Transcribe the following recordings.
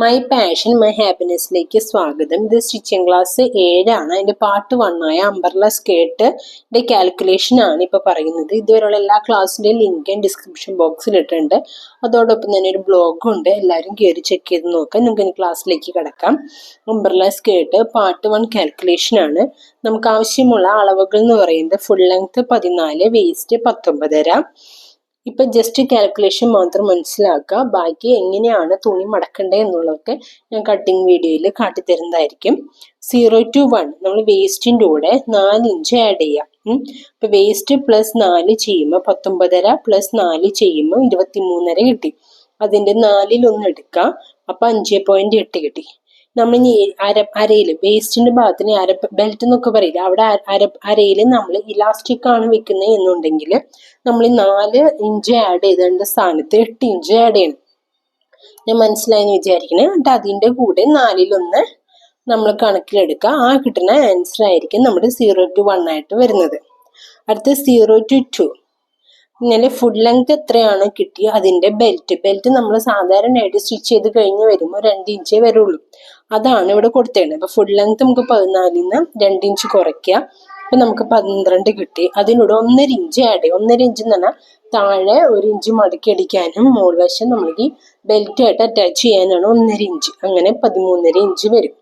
My passion my ഹാപ്പിനെസ്സിലേക്ക് സ്വാഗതം. ഇത് stitching class 7 ആണ്. അതിന്റെ പാർട്ട് 1 ആയ അംബർല സ്കേർട്ടിന്റെ കാൽക്കുലേഷൻ ആണ് ഇപ്പൊ പറയുന്നത്. ഇതുവരെയുള്ള എല്ലാ ക്ലാസ്സിന്റെയും ലിങ്ക് ഡിസ്ക്രിപ്ഷൻ ബോക്സിൽ ഇട്ടിട്ടുണ്ട്. അതോടൊപ്പം തന്നെ ഒരു ബ്ലോഗും ഉണ്ട്, എല്ലാവരും കയറി ചെക്ക് ചെയ്ത് നോക്കാം. നമുക്ക് ഇനി ക്ലാസ്സിലേക്ക് കിടക്കാം. അംബർല സ്കേർട്ട് പാർട്ട് 1 കാൽക്കുലേഷൻ ആണ്. നമുക്ക് ആവശ്യമുള്ള അളവുകൾ എന്ന് പറയുന്നത് ഫുൾ ലെങ്ത് 14, വേസ്റ്റ് 19.5. ഇപ്പൊ ജസ്റ്റ് കാൽക്കുലേഷൻ മാത്രം മനസ്സിലാക്കുക. ബാക്കി എങ്ങനെയാണ് തുണി മടക്കേണ്ടത് എന്നുള്ളതൊക്കെ ഞാൻ കട്ടിങ് വീഡിയോയിൽ കാട്ടിത്തരുന്നതായിരിക്കും. 0 to 1 നമ്മൾ വേസ്റ്റിന്റെ കൂടെ 4 ഇഞ്ച് ആഡ് ചെയ്യാം. ഇപ്പൊ വേസ്റ്റ് പ്ലസ് 4 ചെയ്യുമ്പോൾ 19.5 പ്ലസ് 4 ചെയ്യുമ്പോൾ 23.5 കിട്ടി. അതിന്റെ 4-1 എടുക്കാം. അപ്പൊ 5.8 കിട്ടി. നമ്മൾ ഇനി അരയിൽ വേസ്റ്റിന്റെ ഭാഗത്തിന് ബെൽറ്റ് എന്നൊക്കെ പറയില്ല, അവിടെ അരയിൽ നമ്മൾ ഇലാസ്റ്റിക് ആണ് വെക്കുന്നത് എന്നുണ്ടെങ്കിൽ നമ്മൾ 4 ഇഞ്ച് ആഡ് ചെയ്തതിന്റെ സ്ഥാനത്ത് 8 ഇഞ്ച് ആഡ് ചെയ്യണം. ഞാൻ മനസ്സിലായെന്ന് വിചാരിക്കണേ. എന്നിട്ട് അതിന്റെ കൂടെ 4-1 നമ്മൾ കണക്കിലെടുക്കുക. ആ കിട്ടുന്ന ആൻസർ ആയിരിക്കും നമ്മുടെ 0 to 1 ആയിട്ട് വരുന്നത്. അടുത്ത 0 to 2. ഇങ്ങനെ ഫുൾ ലെങ്ത് എത്രയാണ് കിട്ടിയ അതിന്റെ ബെൽറ്റ് നമ്മൾ സാധാരണയായിട്ട് സ്റ്റിച്ച് ചെയ്ത് കഴിഞ്ഞ് വരുമ്പോൾ 2 ഇഞ്ചേ വരുള്ളൂ. അതാണ് ഇവിടെ കൊടുത്തേണ്ടത്. അപ്പൊ ഫുൾ ലെങ്ത് നമുക്ക് 14-ന്ന് 2 ഇഞ്ച് കുറയ്ക്കുക. അപ്പൊ നമുക്ക് 12 കിട്ടി. അതിനോട് 1.5 ഇഞ്ച് ആഡ് ചെയ്യും. 1.5 ഇഞ്ച് എന്ന് പറഞ്ഞാൽ താഴെ 1 ഇഞ്ച് മടക്കി അടിക്കാനും മോൾ വശം നമുക്ക് ഈ ബെൽറ്റ് ആയിട്ട് അറ്റാച്ച് ചെയ്യാനാണ് 1.5 ഇഞ്ച്. അങ്ങനെ 13.5 ഇഞ്ച് വരും.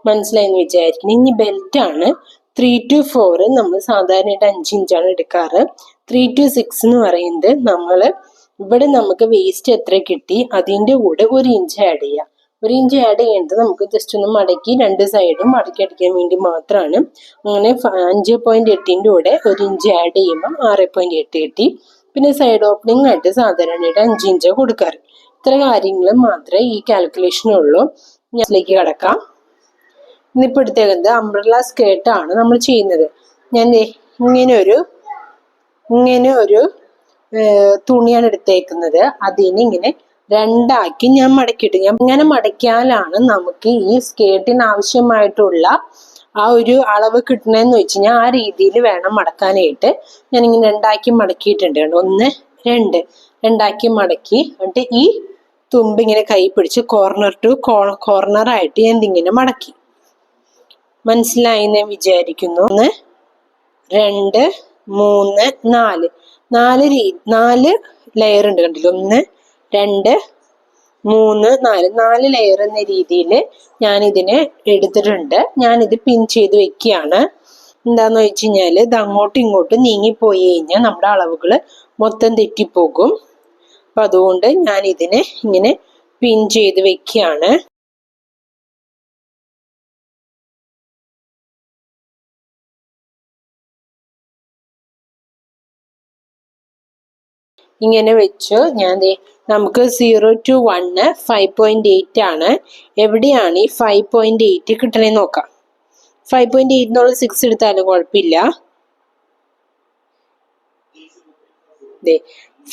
മനസ്സിലായെന്ന് വിചാരിക്കണം. ഇനി ബെൽറ്റ് ആണ് 3 to 4 നമ്മൾ സാധാരണയായിട്ട് 5 ഇഞ്ചാണ് എടുക്കാറ്. 3 to 6 എന്ന് പറയുന്നത് ഇവിടെ നമുക്ക് വേസ്റ്റ് എത്ര കിട്ടി അതിന്റെ കൂടെ 1 ഇഞ്ച് ആഡ് ചെയ്യാം. 1 ഇഞ്ച് ആഡ് ചെയ്യേണ്ടത് നമുക്ക് ജസ്റ്റ് ഒന്ന് മടക്കി 2 സൈഡും മടക്കി അടിക്കാൻ വേണ്ടി മാത്രമാണ്. അങ്ങനെ 5.8ന്റെ കൂടെ 1 ഇഞ്ച് ആഡ് ചെയ്യുമ്പോൾ 6.8 കിട്ടി. പിന്നെ സൈഡ് ഓപ്പണിംഗ് ആയിട്ട് സാധാരണയായിട്ട് 5 ഇഞ്ച് കൊടുക്കാറ്. ഇത്ര കാര്യങ്ങൾ മാത്രമേ ഈ കാൽക്കുലേഷനുള്ളൂ. ഞാനിലേക്ക് കിടക്കാം. ഇന്നിപ്പോൾ എടുത്തേക്കുന്നത് അംബ്രല്ല സ്കേർട്ടാണ് നമ്മൾ ചെയ്യുന്നത്. ഞാൻ ഇങ്ങനെ ഒരു തുണിയാണ് എടുത്തേക്കുന്നത്. അതിന് ഇങ്ങനെ 2 ആക്കി ഞാൻ മടക്കിയിട്ടു. ഞാൻ ഇങ്ങനെ മടക്കിയാലാണ് നമുക്ക് ഈ സ്കേർട്ടിന് ആവശ്യമായിട്ടുള്ള ആ ഒരു അളവ് കിട്ടണമെന്ന് വെച്ച് കഴിഞ്ഞാൽ ആ രീതിയിൽ വേണം മടക്കാനായിട്ട്. ഞാനിങ്ങനെ 2 ആക്കി മടക്കിയിട്ടുണ്ട്. 1, 2 2 മടക്കി. എന്നിട്ട് ഈ തുമ്പ് ഇങ്ങനെ കൈ പിടിച്ച് കോർണർ ടു കോർണർ ആയിട്ട് ഞാൻ ഇതിങ്ങനെ മടക്കി. മനസ്സിലായി എന്ന് വിചാരിക്കുന്നു. 1, 2, 3, 4 ലെയർ ഉണ്ട്. കണ്ടില്ല? 1, 2, 3, 4 ലെയർ എന്ന രീതിയിൽ ഞാൻ ഇതിനെ എടുത്തിട്ടുണ്ട്. ഞാനിത് പിൻ ചെയ്ത് വെക്കുകയാണ്. എന്താന്ന് വെച്ച് കഴിഞ്ഞാൽ ഇത് അങ്ങോട്ടും ഇങ്ങോട്ടും നീങ്ങിപ്പോയി കഴിഞ്ഞാൽ നമ്മുടെ അളവുകൾ മൊത്തം തെറ്റിപ്പോകും. അപ്പൊ അതുകൊണ്ട് ഞാൻ ഇതിനെ ഇങ്ങനെ പിൻ ചെയ്ത് വെക്കുകയാണ്. ഇങ്ങനെ വെച്ചു. നമുക്ക് 0 to 1 5.8 ആണ്. എവിടെയാണ് ഈ 5.8 കിട്ടണേന്ന് നോക്കാം. 5.8 എന്നുള്ള 6 എടുത്താലും കുഴപ്പമില്ല.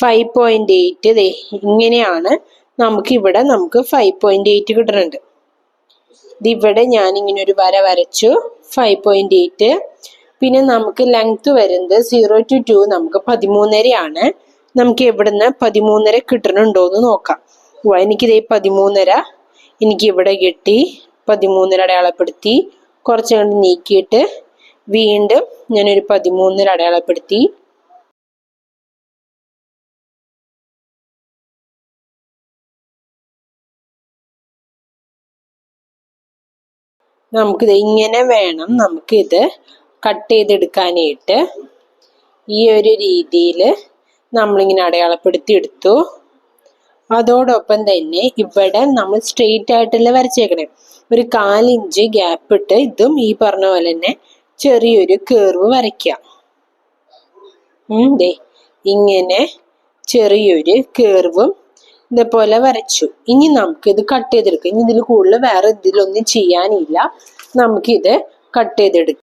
5.8 ഇങ്ങനെയാണ് നമുക്ക് 5.8 കിട്ടുന്നുണ്ട്. ഇതിവിടെ ഞാൻ ഇങ്ങനെ ഒരു വര വരച്ചു. 5.8. പിന്നെ നമുക്ക് ലെങ്ത് വരുന്നത് 0 to 2 നമുക്ക് 13.5 ആണ്. നമുക്ക് എവിടുന്ന് 13.5 കിട്ടണുണ്ടോന്ന് നോക്കാം. എനിക്കിതേ 13.5 എനിക്ക് ഇവിടെ കിട്ടി. 13.5 അടയാളപ്പെടുത്തി. കുറച്ച് കണ്ട് നീക്കിയിട്ട് വീണ്ടും ഞാനൊരു 13.5 അടയാളപ്പെടുത്തി. നമുക്കിത് ഇങ്ങനെ വേണം നമുക്കിത് കട്ട് ചെയ്തെടുക്കാനായിട്ട്. ഈ ഒരു രീതിയിൽ നമ്മളിങ്ങനെ അടയാളപ്പെടുത്തി എടുത്തു. അതോടൊപ്പം തന്നെ ഇവിടെ നമ്മൾ സ്ട്രെയിറ്റ് ആയിട്ടല്ല വരച്ചേക്കണേ. ഒരു 1/4 ഇഞ്ച് ഗ്യാപ്പ് ഇട്ട് ഇതും ഈ പറഞ്ഞ പോലെ തന്നെ ചെറിയൊരു കേർവ് വരയ്ക്കാം. ഇങ്ങനെ ചെറിയൊരു കേർവും ഇതേപോലെ വരച്ചു. ഇനി നമുക്കിത് കട്ട് ചെയ്തെടുക്കാം. ഇനി ഇതിൽ കൂടുതൽ വേറെ ഇതിലൊന്നും ചെയ്യാനില്ല. നമുക്കിത് കട്ട് ചെയ്തെടുക്കാം.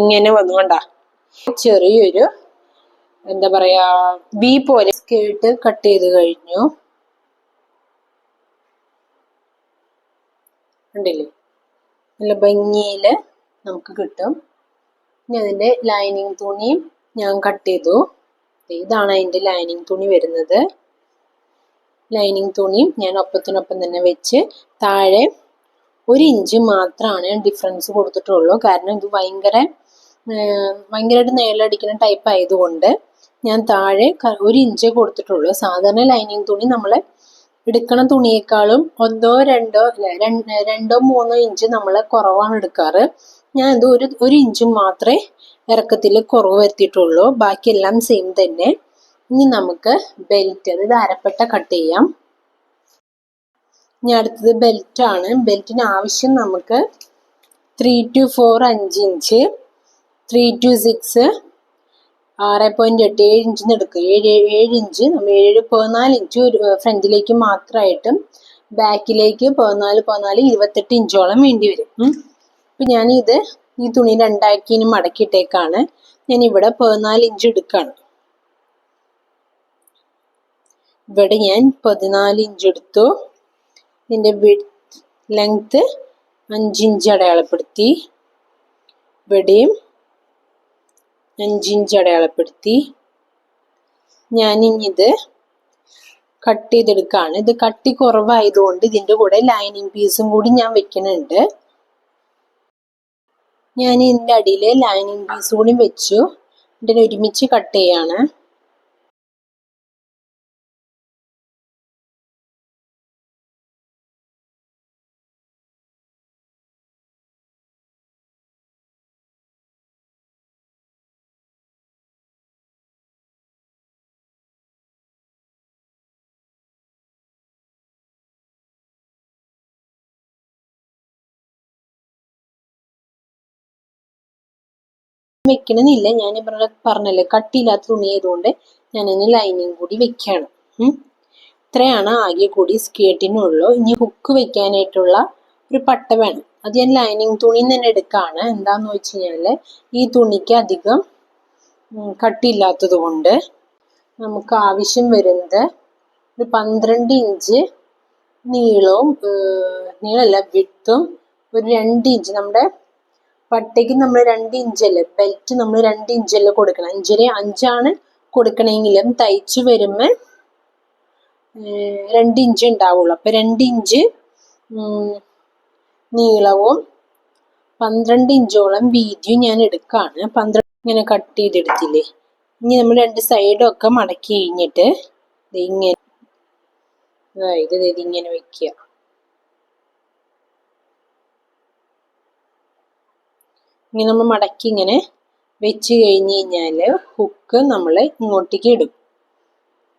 ഇങ്ങനെ വന്നുകൊണ്ടാ ചെറിയൊരു എന്താ പറയാ വി പോലെ സ്കേർട്ട് കട്ട് ചെയ്ത് കഴിഞ്ഞു. കണ്ടില്ലേ, നല്ല ഭംഗിയിൽ നമുക്ക് കിട്ടും. ഇനി അതിൻ്റെ ലൈനിങ് തുണിയും ഞാൻ കട്ട് ചെയ്തു. ഇതാണ് അതിൻ്റെ ലൈനിങ് തുണി വരുന്നത്. ലൈനിങ് തുണിയും ഞാൻ ഒപ്പത്തിനൊപ്പം തന്നെ വെച്ച് താഴെ 1 ഇഞ്ച് മാത്രമാണ് ഞാൻ ഡിഫറൻസ് കൊടുത്തിട്ടുള്ളൂ. കാരണം ഇത് ഭയങ്കരമായിട്ട് നീളടിക്കുന്ന ടൈപ്പ് ആയതുകൊണ്ട് ഞാൻ താഴെ 1 ഇഞ്ച് കൊടുത്തിട്ടുള്ളൂ. സാധാരണ ലൈനിങ് തുണി നമ്മൾ എടുക്കണ തുണിയേക്കാളും 2-3 ഇഞ്ച് നമ്മൾ കുറവാണ് എടുക്കാറ്. ഞാൻ ഇത് 1 ഇഞ്ച് മാത്രമേ ഇറക്കത്തിൽ കുറവ് വരുത്തിയിട്ടുള്ളൂ. ബാക്കിയെല്ലാം സെയിം തന്നെ. ഇനി നമുക്ക് ബെൽറ്റ്, അതായത് അരപ്പട്ട കട്ട് ചെയ്യാം. ഇനി അടുത്തത് ബെൽറ്റ് ആണ്. ബെൽറ്റിന് ആവശ്യം നമുക്ക് 3 to 4 5 ഇഞ്ച്, 3 to 6 6.8 7 ഇഞ്ചിന് എടുക്കുക. 7 ഇഞ്ച്, നമ്മൾ 14 ഇഞ്ച് ഫ്രണ്ടിലേക്ക് മാത്രമായിട്ടും ബാക്കിലേക്ക് 14 28 ഇഞ്ചോളം വേണ്ടി വരും. അപ്പം ഞാനിത് ഈ തുണി രണ്ടാക്കി മടക്കിയിട്ടേക്കാണ്. ഞാൻ ഇവിടെ 14 ഇഞ്ച് എടുക്കുകയാണ്. ഇവിടെ ഞാൻ 14 ഇഞ്ച് എടുത്തു. ഇതിൻ്റെ ലെങ്ത് 5 ഇഞ്ച് അടയാളപ്പെടുത്തി. ഇവിടെയും 5 ഇഞ്ച് അടയാളപ്പെടുത്തി. ഞാനിത് കട്ട് ചെയ്തെടുക്കുകയാണ്. ഇത് കട്ടി കുറവായതുകൊണ്ട് ഇതിൻ്റെ കൂടെ ലൈനിങ് പീസും കൂടി ഞാൻ വെക്കുന്നുണ്ട്. ഞാൻ ഇതിൻ്റെ അടിയിൽ ലൈനിങ് പീസ് കൂടി വെച്ചു. ഇതിനെ ഒരുമിച്ച് കട്ട് ചെയ്യാണ്. വെക്കണമെന്നില്ല, ഞാൻ പറഞ്ഞല്ലേ കട്ടിയില്ലാത്ത തുണി ആയതുകൊണ്ട് ഞാനതിന് ലൈനിങ് കൂടി വെക്കുകയാണ്. ഇത്രയാണ് ആകെ കൂടി സ്കേർട്ടിനുള്ളൂ. ഇനി ഹുക്ക് വെക്കാനായിട്ടുള്ള ഒരു പട്ട വേണം. അത് ഞാൻ ലൈനിങ് തുണിയിൽ തന്നെ എടുക്കുകയാണ്. എന്താന്ന് വെച്ച് കഴിഞ്ഞാൽ ഈ തുണിക്ക് അധികം കട്ടിയില്ലാത്തത് കൊണ്ട് നമുക്ക് ആവശ്യം വരുന്നത് ഒരു 12 ഇഞ്ച് നീളവും നീളമല്ല വിഡ്ത്തും ഒരു 2 ഇഞ്ച്. നമ്മുടെ പട്ടയ്ക്ക് നമ്മൾ 2 ഇഞ്ചല്ലേ, ബെൽറ്റ് നമ്മൾ 2 ഇഞ്ചല്ലേ കൊടുക്കണം. 5 കൊടുക്കണമെങ്കിലും തയ്ച്ച് വരുമ്പോൾ 2 ഇഞ്ച് ഉണ്ടാവുള്ളൂ. അപ്പം 2 ഇഞ്ച് നീളവും 12 ഇഞ്ചോളം വീതിയും ഞാൻ എടുക്കുകയാണ്. 12 ഇങ്ങനെ കട്ട് ചെയ്തെടുത്തില്ലേ. ഇനി നമ്മൾ 2 സൈഡും ഒക്കെ മടക്കി കഴിഞ്ഞിട്ട് ഇതിങ്ങനെ ഇതിങ്ങനെ വെക്കുക. ഇങ്ങനെ നമ്മൾ മടക്കി ഇങ്ങനെ വെച്ച് കഴിഞ്ഞ് കഴിഞ്ഞാൽ ഹുക്ക് നമ്മൾ ഇങ്ങോട്ടേക്ക് ഇടും.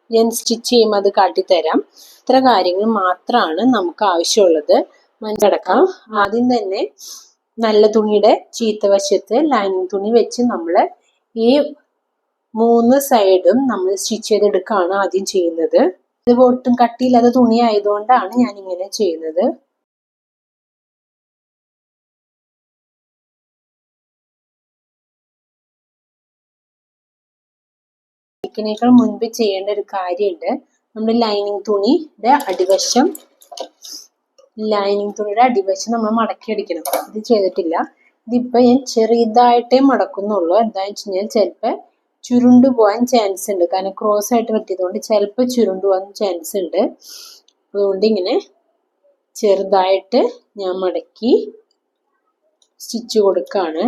ഞാൻ സ്റ്റിച്ച് ചെയ്യുമ്പോൾ അത് കാട്ടിത്തരാം. ഇത്ര കാര്യങ്ങൾ മാത്രമാണ് നമുക്ക് ആവശ്യമുള്ളത്. മനസ്സിലടക്കാം. ആദ്യം തന്നെ നല്ല തുണിയുടെ ചീത്ത വശത്ത് ലൈനിങ് തുണി വെച്ച് നമ്മൾ ഈ 3 സൈഡും നമ്മൾ സ്റ്റിച്ച് ചെയ്തെടുക്കുകയാണ് ആദ്യം ചെയ്യുന്നത്. ഇത് ഒട്ടും കട്ടിയില്ലാത്ത തുണി ആയതുകൊണ്ടാണ് ഞാൻ ഇങ്ങനെ ചെയ്യുന്നത്. ിനേക്കാൾ മുൻപ് ചെയ്യേണ്ട ഒരു കാര്യമുണ്ട്. നമ്മുടെ ലൈനിങ് തുണിയുടെ അടിവശം നമ്മൾ മടക്കി അടിക്കണം. ഇത് ചെയ്തിട്ടില്ല. ഇതിപ്പോൾ ഞാൻ ചെറുതായിട്ടേ മടക്കുന്നുള്ളൂ. എന്താണെന്ന് വെച്ച് കഴിഞ്ഞാൽ ചിലപ്പോൾ ചുരുണ്ടു പോകാൻ ചാൻസ് ഉണ്ട്. കാരണം ക്രോസ് ആയിട്ട് പറ്റിയതുകൊണ്ട് ചിലപ്പോൾ ചുരുണ്ടു പോകാൻ ചാൻസ് ഉണ്ട്. അതുകൊണ്ട് ഇങ്ങനെ ചെറുതായിട്ട് ഞാൻ മടക്കി സ്റ്റിച്ച് കൊടുക്കുകയാണ്.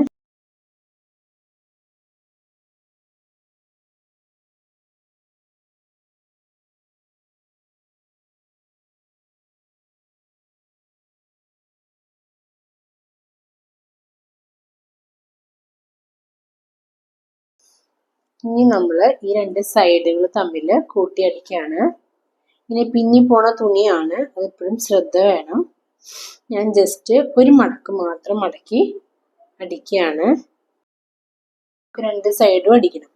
ഇനി നമ്മൾ ഈ 2 സൈഡുകൾ തമ്മിൽ കൂട്ടിയടിക്കുകയാണ്. ഇനി പിന്നി പോണ തുണിയാണ്, അതെപ്പോഴും ശ്രദ്ധ വേണം. ഞാൻ ജസ്റ്റ് ഒരു മടക്ക് മാത്രം മടക്കി അടിക്കുകയാണ്. 2 സൈഡും അടിക്കണം.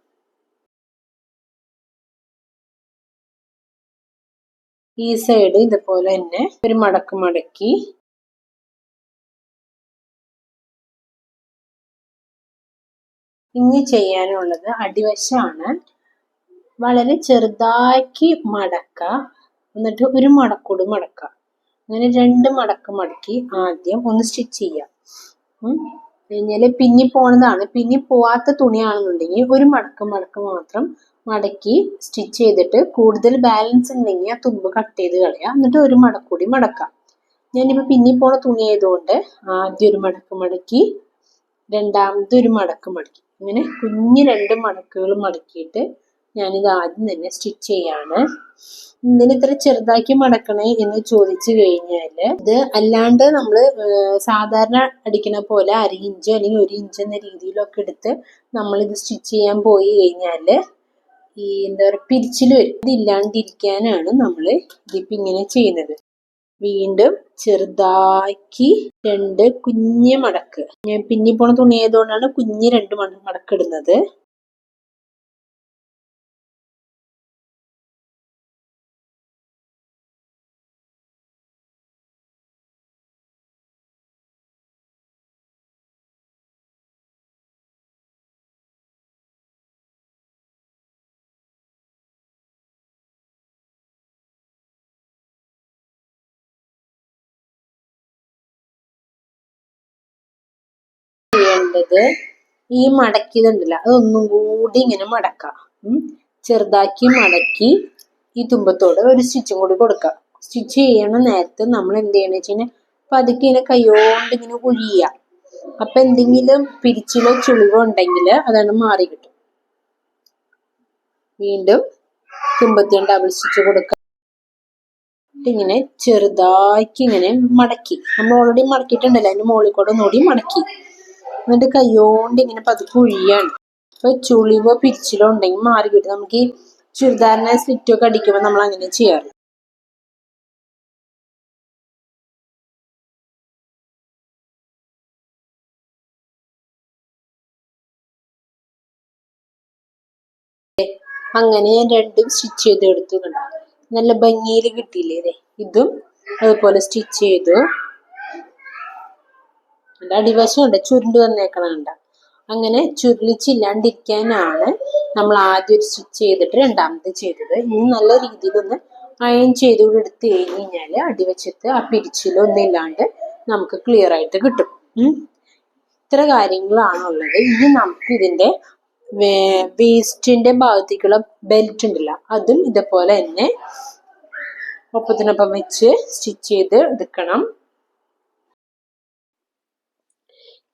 ഈ സൈഡ് ഇതുപോലെ തന്നെ ഒരു മടക്ക് മടക്കി ഇനി ചെയ്യാനുള്ളത് അടിവശമാണ്. വളരെ ചെറുതാക്കി മടക്കുക, എന്നിട്ട് ഒരു മടക്കൂട് മടക്കുക. അങ്ങനെ 2 മടക്ക് മടക്കി ആദ്യം ഒന്ന് സ്റ്റിച്ച് ചെയ്യാം. കഴിഞ്ഞാൽ പിന്നി പോണതാണ്. പിന്നി പോവാത്ത തുണിയാണെന്നുണ്ടെങ്കിൽ ഒരു മടക്ക് മാത്രം മടക്കി സ്റ്റിച്ച് ചെയ്തിട്ട് കൂടുതൽ ബാലൻസ് ഉണ്ടെങ്കിൽ ആ തുമ്പ് കട്ട് ചെയ്ത് കളയാം. എന്നിട്ട് ഒരു മടക്ക് കൂടി മടക്കാം. ഞാനിപ്പോൾ പിന്നി പോണ തുണി ആയതുകൊണ്ട് ആദ്യം ഒരു മടക്ക് മടക്കി, രണ്ടാമത്തെ ഒരു മടക്ക് മടക്കി, അങ്ങനെ കുഞ്ഞ് 2 മടക്കുകൾ മടക്കിയിട്ട് ഞാനിത് ആദ്യം തന്നെ സ്റ്റിച്ച് ചെയ്യാണ്. എന്തിന് ഇത്ര ചെറുതാക്കി മടക്കണേ എന്ന് ചോദിച്ചു കഴിഞ്ഞാല്, ഇത് അല്ലാണ്ട് നമ്മള് സാധാരണ അടിക്കണ പോലെ 1/2 ഇഞ്ച് അല്ലെങ്കിൽ 1 ഇഞ്ച് എന്ന രീതിയിലൊക്കെ എടുത്ത് നമ്മളിത് സ്റ്റിച്ച് ചെയ്യാൻ പോയി കഴിഞ്ഞാല് ഈ എന്താ പറയുക പിരിച്ചിൽ വരും. ഇതില്ലാണ്ടിരിക്കാനാണ് നമ്മൾ ഇതിപ്പോ ഇങ്ങനെ ചെയ്യുന്നത്. വീണ്ടും ചെറുതാക്കി 2 കുഞ്ഞ് മടക്ക്, ഞാൻ പിന്നി പോണ തുണി ആയതുകൊണ്ടാണ് കുഞ്ഞ് 2 മടക്ക് ഇടുന്നത്. ചെയ്യേണ്ടത് ഈ മടക്കിയതുണ്ടല്ലോ അതൊന്നും കൂടി ഇങ്ങനെ മടക്കാം. ചെറുതാക്കി മടക്കി ഈ തുമ്പത്തോട് ഒരു സ്റ്റിച്ചും കൂടി കൊടുക്കാം. സ്റ്റിച്ച് ചെയ്യണ നേരത്ത് നമ്മൾ എന്ത് ചെയ്യണമെന്ന് വെച്ച് കഴിഞ്ഞാൽ പതുക്കെ ഇങ്ങനെ കൈകൊണ്ട് ഇങ്ങനെ ഒഴിയുക. അപ്പൊ എന്തെങ്കിലും പിരിച്ചിലോ ചുളിവോ ഉണ്ടെങ്കിൽ അതാണ് മാറി കിട്ടും. വീണ്ടും തുമ്പത്തിന് ഡബിൾ സ്റ്റിച്ച് കൊടുക്കാം. ഇങ്ങനെ ചെറുതാക്കി ഇങ്ങനെ മടക്കി, നമ്മൾ ഓൾറെഡി മടക്കിയിട്ടുണ്ടല്ലോ, അതിന്റെ മുകളിൽ കൂടെ ഒന്നുകൂടി മടക്കി, എന്നിട്ട് കൈകൊണ്ട് ഇങ്ങനെ പതുക്കെ ഒഴിയാണ്. അപ്പൊ ചുളിവോ പിരിച്ചിലോ ഉണ്ടെങ്കിൽ മാറി കിട്ടും. നമുക്ക് ഈ ചുരിദാറിനെ സ്ലിറ്റൊക്കെ അടിക്കുമ്പോൾ നമ്മൾ അങ്ങനെ ചെയ്യാറ്. അങ്ങനെ ഞാൻ 2 സ്റ്റിച്ച് ചെയ്ത് എടുത്തു. കണ്ടോ, നല്ല ഭംഗിയിൽ കിട്ടിയില്ലേ? ഇതും അതുപോലെ സ്റ്റിച്ച് ചെയ്തു. അടിവശം ഉണ്ട് ചുരുണ്ട് വന്നേക്കണണ്ട. അങ്ങനെ ചുരുളിച്ചില്ലാണ്ടിരിക്കാനാണ് നമ്മൾ ആദ്യം ഒരു സ്റ്റിച്ച് ചെയ്തിട്ട് രണ്ടാമത് ചെയ്തത്. ഇനി നല്ല രീതിയിലൊന്ന് അയൺ ചെയ്തുകൂടി എടുത്തു കഴിഞ്ഞാൽ അടിവശത്ത് ആ പിരിച്ചിലൊന്നും ഇല്ലാണ്ട് നമുക്ക് ക്ലിയർ ആയിട്ട് കിട്ടും. ഇത്ര കാര്യങ്ങളാണുള്ളത്. ഇനി നമുക്ക് ഇതിന്റെ വേസ്റ്റിന്റെ ഭാഗത്തേക്കുള്ള ബെൽറ്റ് ഉണ്ടല്ലോ, അതും ഇതുപോലെ തന്നെ ഒപ്പത്തിനൊപ്പം വെച്ച് സ്റ്റിച്ച് ചെയ്ത് എടുക്കണം.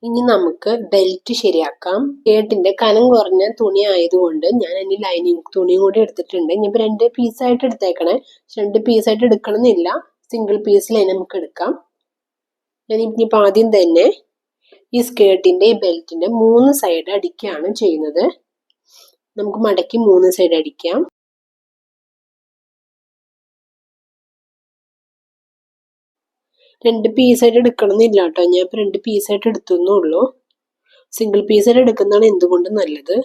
ഇനി നമുക്ക് ബെൽറ്റ് ശരിയാക്കാം. സ്കേർട്ടിന്റെ കനം കുറഞ്ഞ തുണി ആയതുകൊണ്ട് ഞാൻ അതിന് ലൈനിങ് തുണിയും കൂടി എടുത്തിട്ടുണ്ട്. ഇനിയിപ്പോൾ 2 പീസായിട്ട് എടുത്തേക്കണേ. 2 പീസായിട്ട് എടുക്കണമെന്നില്ല, സിംഗിൾ പീസിൽ നമുക്ക് എടുക്കാം. ഞാൻ ഇനിയിപ്പോൾ ആദ്യം തന്നെ ഈ സ്കേർട്ടിന്റെ ഈ ബെൽറ്റിന്റെ 3 സൈഡ് അടിക്കുകയാണ് ചെയ്യുന്നത്. നമുക്ക് മടക്കി 3 സൈഡ് അടിക്കാം. രണ്ട് പീസായിട്ട് എടുക്കണമെന്നില്ല കേട്ടോ, ഞാൻ ഇപ്പൊ 2 പീസായിട്ട് എടുത്തുന്നുള്ളൂ. സിംഗിൾ പീസായിട്ട് എടുക്കുന്നതാണ് എന്തുകൊണ്ടും നല്ലത്.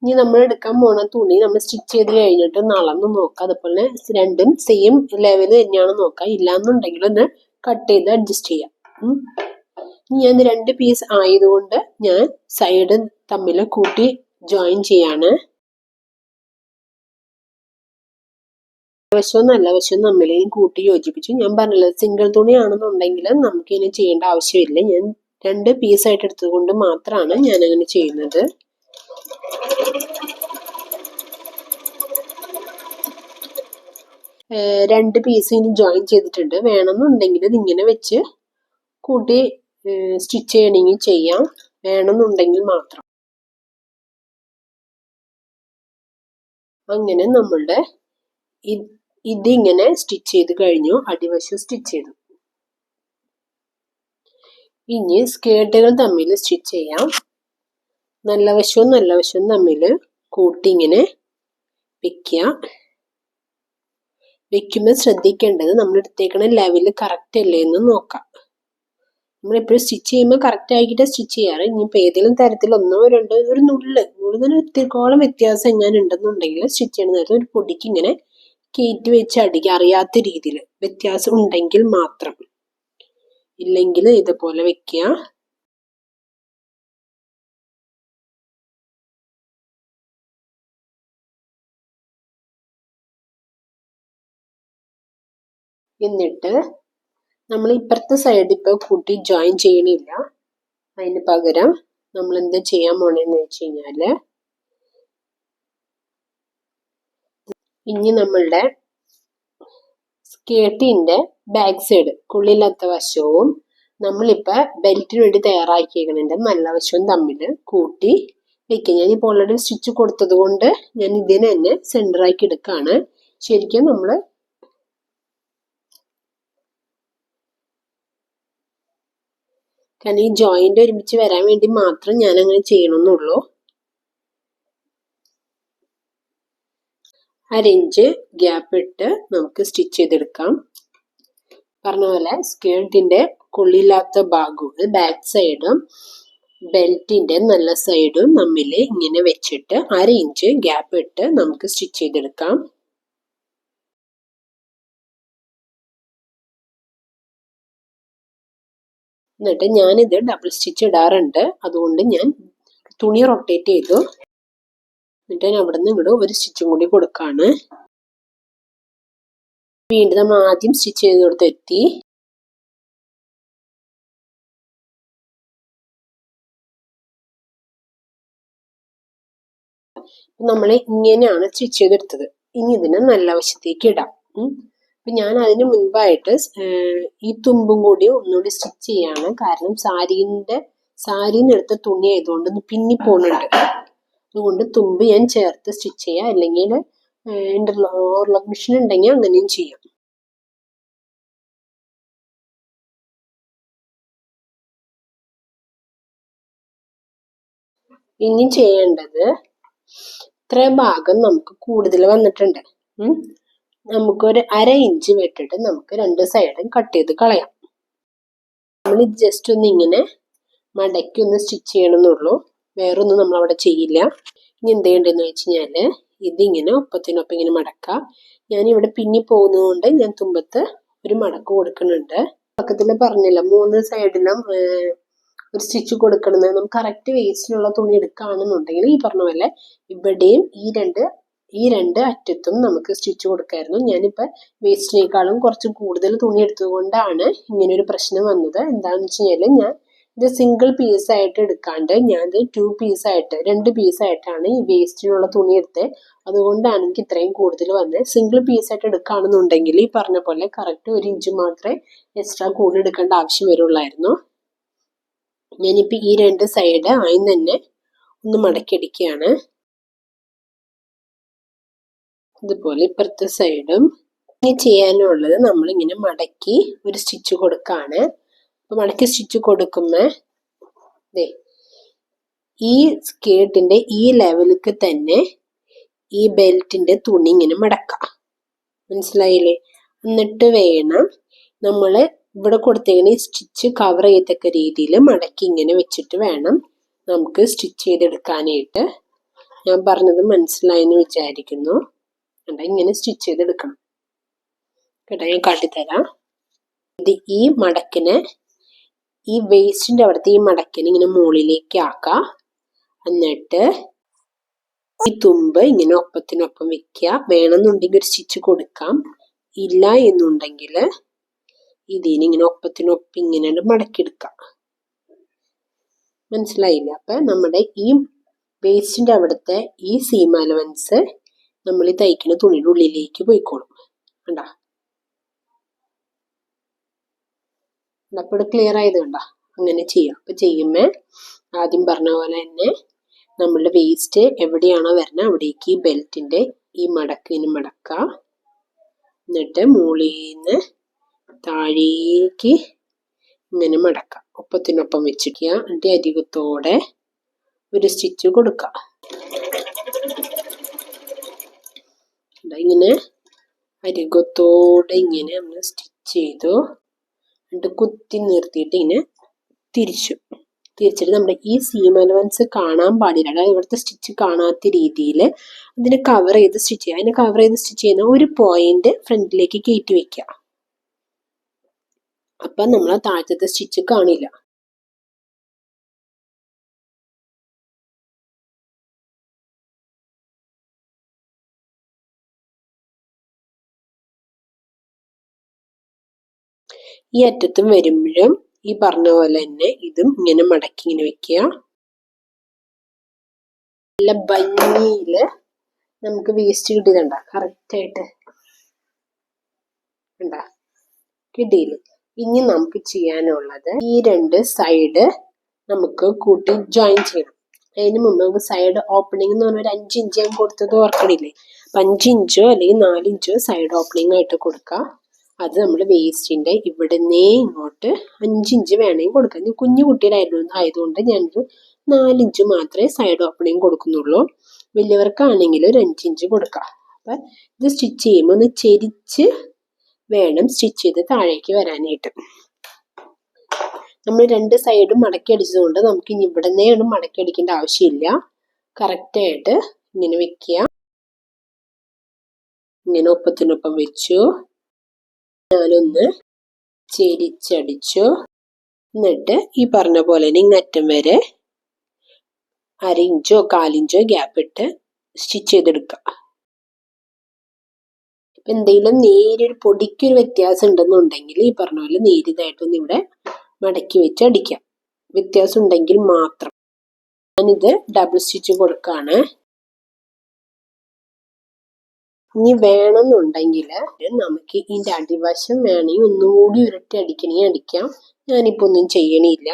ഇനി നമ്മൾ എടുക്കാൻ പോണ തുണി നമ്മൾ സ്റ്റിച്ച് ചെയ്ത് കഴിഞ്ഞിട്ട് അളന്ന് നോക്കാം. അതുപോലെ രണ്ടും സെയിം ലെവൽ തന്നെയാണ് നോക്കാം. ഇല്ലാന്നുണ്ടെങ്കിൽ ഒന്ന് കട്ട് ചെയ്ത് അഡ്ജസ്റ്റ് ചെയ്യാം. ഞാൻ 2 പീസ് ആയതുകൊണ്ട് ഞാൻ സൈഡ് തമ്മിൽ കൂട്ടി ജോയിൻ ചെയ്യാണ്. വശവും നല്ല വശവും തമ്മിൽ കൂട്ടി യോജിപ്പിച്ചു. ഞാൻ പറഞ്ഞല്ലോ, സിംഗിൾ തുണിയാണെന്നുണ്ടെങ്കിൽ നമുക്ക് ഇനി ചെയ്യേണ്ട ആവശ്യമില്ല. ഞാൻ 2 പീസായിട്ട് എടുത്തത് കൊണ്ട് മാത്രമാണ് ഞാൻ അങ്ങനെ ചെയ്യുന്നത്. രണ്ട് പീസ് ഇനി ജോയിൻ ചെയ്തിട്ടുണ്ട്. വേണമെന്നുണ്ടെങ്കിൽ ഇതിങ്ങനെ വെച്ച് കൂട്ടി സ്റ്റിച്ച് ചെയ്യണമെങ്കിൽ ചെയ്യാം, വേണമെന്നുണ്ടെങ്കിൽ മാത്രം. അങ്ങനെ നമ്മളുടെ ഇതിങ്ങനെ സ്റ്റിച്ച് ചെയ്ത് കഴിഞ്ഞു. അടിവശം സ്റ്റിച്ച് ചെയ്തു. ഇനി സ്കേർട്ടുകൾ തമ്മിൽ സ്റ്റിച്ച് ചെയ്യാം. നല്ല വശവും തമ്മിൽ കൂട്ടി ഇങ്ങനെ വെക്കുക. വെക്കുമ്പോൾ ശ്രദ്ധിക്കേണ്ടത് നമ്മൾ എടുത്തേക്കണ ലെവല് കറക്റ്റ് അല്ലേ എന്ന് നോക്കാം. നമ്മളെപ്പോഴും സ്റ്റിച്ച് ചെയ്യുമ്പോൾ കറക്റ്റ് ആക്കിയിട്ട് സ്റ്റിച്ച് ചെയ്യാറ്. ഇനിയിപ്പോൾ ഏതെങ്കിലും തരത്തിൽ 1 2 ഒരു നുള്ള് ഇത്തിരിക്കോളം വ്യത്യാസം എങ്ങനെ ഉണ്ടെന്നുണ്ടെങ്കിൽ സ്റ്റിച്ച് ചെയ്യുന്ന നേരത്തെ ഒരു പൊടിക്ക് ഇങ്ങനെ കയറ്റി വെച്ച് അടിക്കുക, അറിയാത്ത രീതിയിൽ വ്യത്യാസം ഉണ്ടെങ്കിൽ മാത്രം. ഇല്ലെങ്കിൽ ഇതുപോലെ വെക്കുക. എന്നിട്ട് നമ്മൾ ഇപ്പുറത്തെ സൈഡ് ഇപ്പൊ കൂട്ടി ജോയിൻ ചെയ്യണില്ല. അതിന് പകരം നമ്മൾ എന്താ ചെയ്യാൻ പോണെന്ന് വെച്ച് കഴിഞ്ഞാല് ഇനി നമ്മളുടെ സ്കേർട്ടിന്റെ ബാക്ക് സൈഡ് കുള്ളില്ലാത്ത വശവും നമ്മളിപ്പോ ബെൽറ്റിന് വേണ്ടി തയ്യാറാക്കിയേക്കണതിന്റെ നല്ല വശവും തമ്മിൽ കൂട്ടി വെക്കുക. ഞാനിപ്പോൾ ഓൾറെഡി സ്റ്റിച്ച് കൊടുത്തത് കൊണ്ട് ഞാൻ ഇതിനെ തന്നെ സെന്റർ ആക്കി എടുക്കാണ്. ശരിക്കും നമ്മള് കാരണം ഈ ജോയിന്റ് ഒരുമിച്ച് വരാൻ വേണ്ടി മാത്രം ഞാൻ അങ്ങനെ ചെയ്യണമെന്നുള്ളൂ. 1 ഇഞ്ച് ഗ്യാപ്പ് ഇട്ട് നമുക്ക് സ്റ്റിച്ച് ചെയ്തെടുക്കാം. പറഞ്ഞ പോലെ സ്കേർട്ടിന്റെ കൊള്ളില്ലാത്ത ഭാഗവും ബാക്ക് സൈഡും ബെൽറ്റിന്റെ നല്ല സൈഡും തമ്മിൽ ഇങ്ങനെ വെച്ചിട്ട് 1/2 ഇഞ്ച് ഗ്യാപ്പ് ഇട്ട് നമുക്ക് സ്റ്റിച്ച് ചെയ്തെടുക്കാം. എന്നിട്ട് ഞാനിത് ഡബിൾ സ്റ്റിച്ച് ഇടാറുണ്ട്, അതുകൊണ്ട് ഞാൻ തുണി റൊട്ടേറ്റ് ചെയ്തു. എന്നിട്ട് ഞാൻ അവിടെ നിന്ന് ഇവിടെ ഒരു സ്റ്റിച്ചും കൂടി കൊടുക്കാണ്. വീണ്ടും നമ്മൾ ആദ്യം സ്റ്റിച്ച് ചെയ്തെടുത്ത് എത്തി. നമ്മൾ ഇങ്ങനെയാണ് സ്റ്റിച്ച് ചെയ്തെടുത്തത്. ഇനി ഇതിനെ നല്ല വശത്തേക്ക് ഇടാം. അപ്പൊ ഞാൻ അതിന് മുൻപായിട്ട് ഈ തുമ്പും കൂടി ഒന്നുകൂടി സ്റ്റിച്ച് ചെയ്യാണ്. കാരണം സാരിന്ന് എടുത്ത തുണി ആയതുകൊണ്ട് ഒന്ന് പിന്നി പോകുന്നുണ്ട്. അതുകൊണ്ട് തുമ്പ് ഞാൻ ചേർത്ത് സ്റ്റിച്ച് ചെയ്യാം. അല്ലെങ്കിൽ ഇന്റർലോക്ക് മെഷീൻ ഉണ്ടെങ്കിൽ അങ്ങനെയും ചെയ്യാം. ഇനി ചെയ്യേണ്ടത് ഇത്ര ഭാഗം നമുക്ക് കൂടുതൽ വന്നിട്ടുണ്ട്. നമുക്കൊരു 1/2 ഇഞ്ച് വിട്ടിട്ട് നമുക്ക് 2 സൈഡും കട്ട് ചെയ്ത് കളയാം. നമ്മൾ ജസ്റ്റ് ഒന്ന് ഇങ്ങനെ മടക്കി ഒന്ന് സ്റ്റിച്ച് ചെയ്യണമെന്നുള്ളൂ, വേറൊന്നും നമ്മൾ അവിടെ ചെയ്യില്ല. ഇനി എന്ത് ചെയ്യേണ്ടതെന്ന് വെച്ച് കഴിഞ്ഞാല് ഇതിങ്ങനെ ഒപ്പത്തിനൊപ്പം ഇങ്ങനെ മടക്കാം. ഞാനിവിടെ പിന്നി പോകുന്നത് കൊണ്ട് ഞാൻ തുമ്പത്ത് ഒരു മടക്ക് കൊടുക്കുന്നുണ്ട്. പക്കത്തിൽ പറഞ്ഞില്ല 3 സൈഡിലും ഒരു സ്റ്റിച്ച് കൊടുക്കണമെന്ന്. നമുക്ക് കറക്റ്റ് വേസ്റ്റിലുള്ള തുണി എടുക്കുകയാണെന്നുണ്ടെങ്കിൽ ഈ പറഞ്ഞ പോലെ ഇവിടെയും ഈ രണ്ട് അറ്റത്തും നമുക്ക് സ്റ്റിച്ച് കൊടുക്കായിരുന്നു. ഞാനിപ്പോൾ വേസ്റ്റിനേക്കാളും കുറച്ച് കൂടുതൽ തുണി എടുത്തുകൊണ്ടാണ് ഇങ്ങനെ ഒരു പ്രശ്നം വന്നത്. എന്താണെന്ന് വെച്ച് കഴിഞ്ഞാൽ ഞാൻ ഇത് സിംഗിൾ പീസ് ആയിട്ട് എടുക്കാണ്ട് ഞാൻ ഇത് 2 പീസായിട്ടാണ് ഈ വേസ്റ്റിനുള്ള തുണി എടുത്തത്. അതുകൊണ്ടാണ് എനിക്ക് ഇത്രയും കൂടുതൽ വന്നത്. സിംഗിൾ പീസ് ആയിട്ട് എടുക്കുകയാണെന്നുണ്ടെങ്കിൽ ഈ പറഞ്ഞ പോലെ കറക്റ്റ് 1 ഇഞ്ച് മാത്രമേ എക്സ്ട്രാ കൂടുതൽ എടുക്കേണ്ട ആവശ്യം വരുള്ളായിരുന്നു. ഞാനിപ്പോൾ ഈ 2 സൈഡ് ആദ്യം തന്നെ ഒന്ന് മടക്കിയടിക്കുകയാണ്. ഇതുപോലെ ഇപ്പുറത്തെ സൈഡും ഇനി ചെയ്യാനുള്ളത് നമ്മളിങ്ങനെ മടക്കി ഒരു സ്റ്റിച്ച് കൊടുക്കാണ്. അപ്പൊ മടക്കി സ്റ്റിച്ച് കൊടുക്കുമ്പോൾ ഈ സ്കേർട്ടിന്റെ ഈ ലെവലിക്ക് തന്നെ ഈ ബെൽറ്റിന്റെ തുണി ഇങ്ങനെ മടക്കാം. മനസ്സിലായില്ലേ? എന്നിട്ട് വേണം നമ്മള് ഇവിടെ കൊടുത്തേക്കുന്ന ഈ സ്റ്റിച്ച് കവർ ചെയ്യത്തക്ക രീതിയിൽ മടക്കി ഇങ്ങനെ വെച്ചിട്ട് വേണം നമുക്ക് സ്റ്റിച്ച് ചെയ്തെടുക്കാനായിട്ട്. ഞാൻ പറഞ്ഞത് മനസ്സിലായെന്ന് വിചാരിക്കുന്നു. ഇങ്ങനെ സ്റ്റിച്ച് ചെയ്തെടുക്കണം കേട്ടോ. ഞാൻ കാട്ടിത്തരാം. ഇത് ഈ മടക്കിനെ ഈ വേസ്റ്റിന്റെ അവിടുത്തെ ഈ മടക്കിനെ ഇങ്ങനെ മുകളിലേക്ക് ആക്കാം. എന്നിട്ട് ഈ തുമ്പ് ഇങ്ങനെ ഒപ്പത്തിനൊപ്പം വെക്കുക. വേണമെന്നുണ്ടെങ്കിൽ ഒരു സ്റ്റിച്ച് കൊടുക്കാം, ഇല്ല എന്നുണ്ടെങ്കിൽ ഇതിന് ഇങ്ങനെ ഒപ്പത്തിനൊപ്പം ഇങ്ങനെ മടക്കിയെടുക്കാം. മനസ്സിലായില്ല? അപ്പൊ നമ്മുടെ ഈ വേസ്റ്റിന്റെ അവിടുത്തെ ഈ സീം അലവൻസ് നമ്മൾ ഈ തയ്ക്കുന്ന തുണിയുടെ ഉള്ളിലേക്ക് പോയിക്കോളും. കണ്ടാ? അപ്പൊ ഇവിടെ ക്ലിയർ ആയത് കണ്ടാ? അങ്ങനെ ചെയ്യാം. അപ്പൊ ചെയ്യുമ്പോ ആദ്യം പറഞ്ഞ പോലെ തന്നെ നമ്മളുടെ വേസ്റ്റ് എവിടെയാണോ വരുന്നത് അവിടേക്ക് ഈ ബെൽറ്റിന്റെ ഈ മടക്കിന് മടക്കാം. എന്നിട്ട് മുകളിന്ന് താഴേക്ക് ഇങ്ങനെ മടക്കാം, ഒപ്പത്തിനൊപ്പം വെച്ചിരിക്കുക. എന്നിട്ട് അരികത്തോടെ ഒരു സ്റ്റിച്ച് കൊടുക്കാം. ഇങ്ങനെ അരികത്തോടെ ഇങ്ങനെ നമ്മൾ സ്റ്റിച്ച് ചെയ്തു. എന്നിട്ട് കുത്തി നിർത്തിയിട്ട് ഇങ്ങനെ തിരിച്ചിട്ട് നമ്മുടെ ഈ സീം അലവൻസ് കാണാൻ പാടില്ല. അതായത് ഇവിടുത്തെ സ്റ്റിച്ച് കാണാത്ത രീതിയിൽ അതിനെ കവർ ചെയ്ത് സ്റ്റിച്ച് ചെയ്യുക. അതിനെ കവർ ചെയ്ത് സ്റ്റിച്ച് ചെയ്യുന്ന ഒരു പോയിന്റ് ഫ്രണ്ടിലേക്ക് കയറ്റി വെക്കുക. അപ്പൊ നമ്മൾ താഴത്തെ സ്റ്റിച്ച് കാണില്ല. ഈ അറ്റത്തും വരുമ്പോഴും ഈ പറഞ്ഞ പോലെ തന്നെ ഇതും ഇങ്ങനെ മടക്കി ഇങ്ങനെ വെക്കുക. നല്ല ഭംഗിയില് നമുക്ക് വേസ്റ്റ് കിട്ടിയതുണ്ട, കറക്റ്റ് ആയിട്ട് ഉണ്ടാ കിട്ടിയില്ല. ഇനി നമുക്ക് ചെയ്യാനുള്ളത് ഈ രണ്ട് സൈഡ് നമുക്ക് കൂട്ടി ജോയിൻ ചെയ്യണം. അതിന് മുമ്പ് നമുക്ക് സൈഡ് ഓപ്പണിംഗ് എന്ന് പറഞ്ഞാൽ ഒരു 5 ഇഞ്ച് ഞാൻ കൊടുത്തത് ഓർക്കണില്ലേ? 5 ഇഞ്ചോ അല്ലെങ്കിൽ 4 ഇഞ്ചോ സൈഡ് ഓപ്പണിംഗ് ആയിട്ട് കൊടുക്കുക. അത് നമ്മൾ വേസ്റ്റിന്റെ ഇവിടുന്നേ ഇങ്ങോട്ട് 5 ഇഞ്ച് വേണമെങ്കിൽ കൊടുക്കാം. ഞാൻ കുഞ്ഞു കുട്ടിയുടെ ആയതുകൊണ്ട് ഞാനൊരു 4 ഇഞ്ച് മാത്രമേ സൈഡ് ഓപ്പണിംഗ് കൊടുക്കുന്നുള്ളൂ. വലിയവർക്കാണെങ്കിൽ ഒരു 5 ഇഞ്ച് കൊടുക്കാം. അപ്പൊ ഇത് സ്റ്റിച്ച് ചെയ്യുമ്പോൾ ഒന്ന് ചെരിച്ച് വേണം സ്റ്റിച്ച് ചെയ്ത് താഴേക്ക് വരാനായിട്ട്. നമ്മൾ രണ്ട് സൈഡും മടക്കി അടിച്ചതുകൊണ്ട് നമുക്ക് ഇനി ഇവിടെ നിന്നേ മടക്കി അടിക്കേണ്ട ആവശ്യമില്ല. കറക്റ്റ് ആയിട്ട് ഇങ്ങനെ വെക്കുക. ഇങ്ങനെ ഒപ്പത്തിനൊപ്പം വെച്ചു. ഞാനൊന്ന് ചെരിച്ചടിച്ചു. എന്നിട്ട് ഈ പറഞ്ഞ പോലെ ഇങ്ങറ്റം വരെ 1/2 ഇഞ്ചോ 1/4 ഇഞ്ചോ ഗ്യാപ്പ് ഇട്ട് സ്റ്റിച്ച് ചെയ്തെടുക്കുക. എന്തെങ്കിലും നേരിയൊരു പൊടിക്കൊരു വ്യത്യാസം ഉണ്ടെന്നുണ്ടെങ്കിൽ ഈ പറഞ്ഞ പോലെ നേരിയതായിട്ടൊന്ന് ഇവിടെ മടക്കി വെച്ച് അടിക്കാം. വ്യത്യാസം ഉണ്ടെങ്കിൽ മാത്രം. ഞാനിത് ഡബിൾ സ്റ്റിച്ച് കൊടുക്കാണ്. ഇനി വേണമെന്നുണ്ടെങ്കിൽ നമുക്ക് ഇതിന്റെ അടിവശം വേണമെങ്കിൽ ഒന്നുകൂടി ഉരുട്ടി അടിക്കണമെങ്കിൽ അടിക്കാം. ഞാനിപ്പോ ഒന്നും ചെയ്യണില്ല.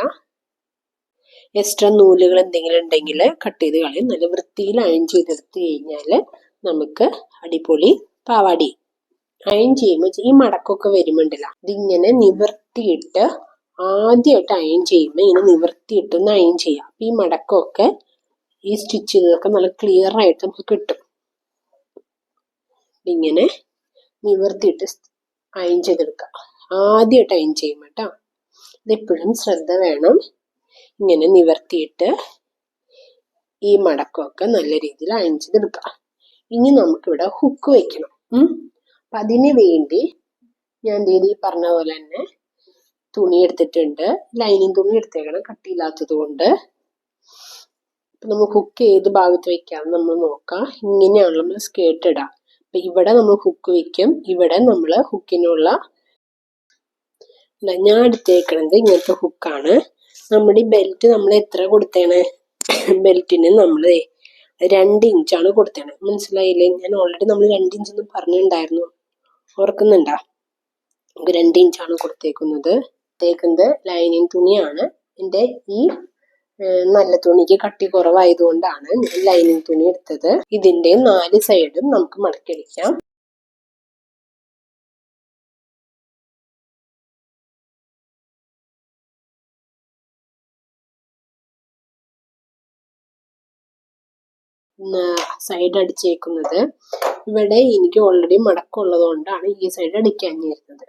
എക്സ്ട്രാ നൂലുകൾ എന്തെങ്കിലും ഉണ്ടെങ്കിൽ കട്ട് ചെയ്ത് കളയും. നല്ല വൃത്തിയിൽ അയൺ ചെയ്തെടുത്ത് കഴിഞ്ഞാൽ നമുക്ക് അടിപൊളി പാവാടി. അയൺ ചെയ്യുമ്പോൾ ഈ മടക്കൊക്കെ വരുമ്പോണ്ടല്ല, ഇതിങ്ങനെ നിവർത്തിയിട്ട് ആദ്യമായിട്ട് അയൺ ചെയ്യുമ്പോൾ ഇങ്ങനെ നിവർത്തിയിട്ടൊന്ന് അയൺ ചെയ്യാം. ഈ മടക്കമൊക്കെ ഈ സ്റ്റിച്ച് ചെയ്തതൊക്കെ നല്ല ക്ലിയർ ആയിട്ട് നമുക്ക് കിട്ടും. ഇങ്ങനെ നിവർത്തിയിട്ട് അയൺ ചെയ്തെടുക്കാം. ആദ്യമായിട്ട് അയൺ ചെയ്യുമ്പോൾ കേട്ടോ. ഇതെപ്പോഴും ശ്രദ്ധ വേണം. ഇങ്ങനെ നിവർത്തിയിട്ട് ഈ മടക്കമൊക്കെ നല്ല രീതിയിൽ അയൺ ചെയ്തെടുക്കാം. ഇനി നമുക്കിവിടെ ഹുക്ക് വെക്കണം. അപ്പൊ അതിന് വേണ്ടി ഞാൻ ഈ പറഞ്ഞ പോലെ തന്നെ തുണി എടുത്തിട്ടുണ്ട്. ലൈനിങ് തുണി എടുത്തേക്കണം, കട്ടിയില്ലാത്തത് കൊണ്ട്. അപ്പൊ നമുക്ക് ഹുക്ക് ഏത് ഭാഗത്ത് വെക്കാം നമ്മൾ നോക്കാം. ഇങ്ങനെയാണ് നമ്മൾ സ്കേർട്ട് ഇടാം. അപ്പൊ ഇവിടെ നമ്മൾ ഹുക്ക് വെക്കും. ഇവിടെ നമ്മൾ ഹുക്കിനുള്ള ഞാൻ എടുത്തേക്കണത് ഇങ്ങനത്തെ ഹുക്കാണ്. നമ്മുടെ ഈ ബെൽറ്റ് നമ്മൾ എത്ര കൊടുത്തേണ്? ബെൽറ്റിന് നമ്മൾ 2 ഇഞ്ചാണ് കൊടുത്തേണ്. മനസ്സിലായില്ലേ? ഞാൻ ഓൾറെഡി നമ്മൾ 2 ഇഞ്ചെന്ന് പറഞ്ഞിട്ടുണ്ടായിരുന്നു, ഓർക്കുന്നുണ്ടാ? 2 ഇഞ്ചാണ് കൊടുത്തേക്കുന്നത്. ലൈനിങ് തുണിയാണ്. എൻ്റെ ഈ നല്ല തുണിക്ക് കട്ടി കുറവായതുകൊണ്ടാണ് ഞാൻ ലൈനിങ് തുണി എടുത്തത്. ഇതിന്റെ 4 സൈഡും നമുക്ക് മടക്കിയടിക്കാം. സൈഡ് അടിച്ചേക്കുന്നത് ഇവിടെ എനിക്ക് ഓൾറെഡി മടക്കമുള്ളത് കൊണ്ടാണ് ഈ സൈഡ് അടിക്കാഞ്ഞിരുന്നത്.